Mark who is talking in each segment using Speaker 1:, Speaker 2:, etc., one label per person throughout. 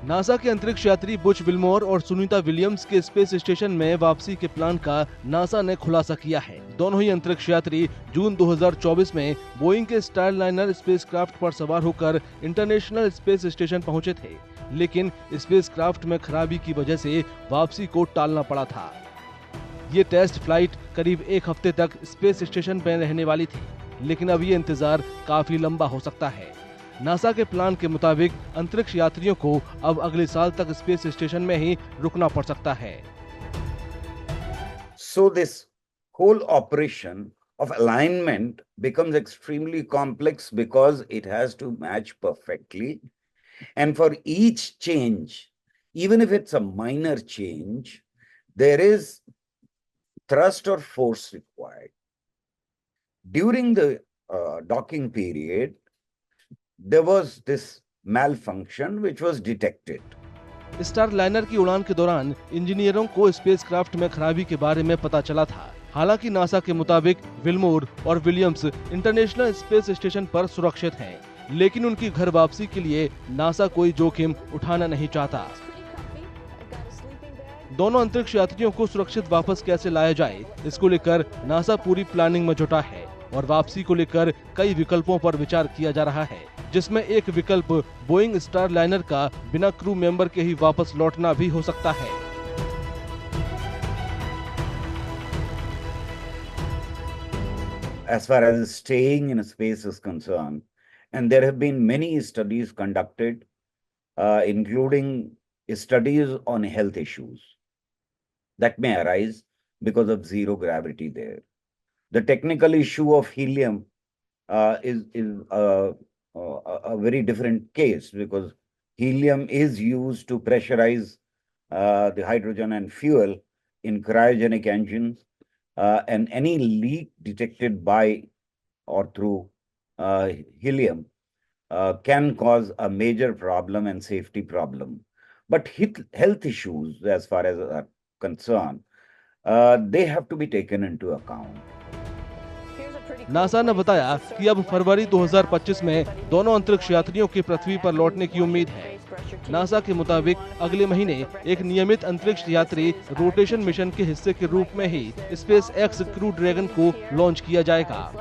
Speaker 1: NASA के अंतरिक्ष यात्री बुच विल्मोर और सुनीता विलियम्स के स्पेस स्टेशन में वापसी के प्लान का नासा ने खुलासा किया है। दोनों ही अंतरिक्ष यात्री जून 2024 में बोइंग के स्टारलाइनर स्पेसक्राफ्ट पर सवार होकर इंटरनेशनल स्पेस स्टेशन पहुंचे थे, लेकिन स्पेसक्राफ्ट में खराबी की वजह से वापसी को टालना पड़ा था। ये टेस्ट फ्लाइट करीब एक हफ्ते तक स्पेस स्टेशन पर रहने वाली थी, लेकिन अब ये इंतजार काफी लंबा हो सकता है। नासा के प्लान के मुताबिक अंतरिक्ष यात्रियों को अब अगले साल तक स्पेस स्टेशन में ही रुकना पड़ सकता है।
Speaker 2: So this whole operation of alignment becomes extremely complex because it has to match perfectly, and for each change, even if it's a minor change, there is thrust or force required. During the docking period, there was this malfunction which was detected.
Speaker 1: Starliner की उड़ान के दौरान इंजीनियरों को spacecraft में खराबी के बारे में पता चला था। हालांकि नासा के मुताबिक विल्मोर और विलियम्स इंटरनेशनल स्पेस स्टेशन पर सुरक्षित हैं, लेकिन उनकी घर वापसी के लिए नासा कोई जोखिम उठाना नहीं चाहता। दोनों अंतरिक्ष यात्रियों को सुरक्षित वापस कैसे लाया जाए, इसको लेकर नासा पूरी प्लानिंग में जुटा है और वापसी को लेकर कई विकल्पों पर विचार किया जा रहा है, जिसमें एक विकल्प बोइंग स्टारलाइनर का बिना क्रू मेंबर के ही वापस लौटना भी हो सकता है।
Speaker 2: As far as staying in space is concerned, and there have been many studies conducted, including studies on health issues that may arise because of zero gravity there. The technical issue of helium is a very different case, because helium is used to pressurize the hydrogen and fuel in cryogenic engines, and any leak detected by or through helium can cause a major problem and safety problem. But health issues, as far as are concerned, they have to be taken into account.
Speaker 1: NASA ने बताया कि अब फरवरी 2025 में दोनों अंतरिक्ष यात्रियों के पृथ्वी पर लौटने की उम्मीद है। नासा के मुताबिक अगले महीने एक नियमित अंतरिक्ष यात्री रोटेशन मिशन के हिस्से के रूप में ही स्पेस एक्स क्रू ड्रैगन को लॉन्च किया जाएगा।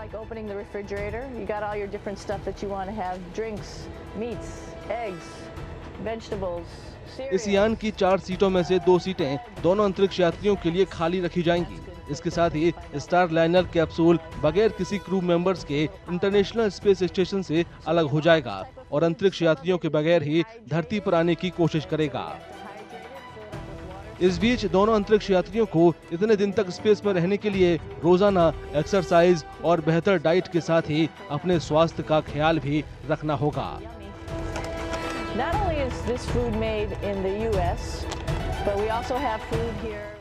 Speaker 1: इस यान की 4 सीटों में से 2 सीटें दोनों अंतरिक्ष यात्रियों के लिए खाली रखी जाएंगी। इसके साथ ही स्टारलाइनर कैप्सूल बगैर किसी क्रू मेंबर्स के इंटरनेशनल स्पेस स्टेशन से अलग हो जाएगा और अंतरिक्ष यात्रियों के बगैर ही धरती पर आने की कोशिश करेगा। इस बीच दोनों अंतरिक्ष यात्रियों को इतने दिन तक स्पेस में रहने के लिए रोजाना एक्सरसाइज और बेहतर डाइट के साथ ही अपने स्वास्थ्य का ख्याल भी रखना होगा।
Speaker 3: Not only is this food made in the US, but we also have food here.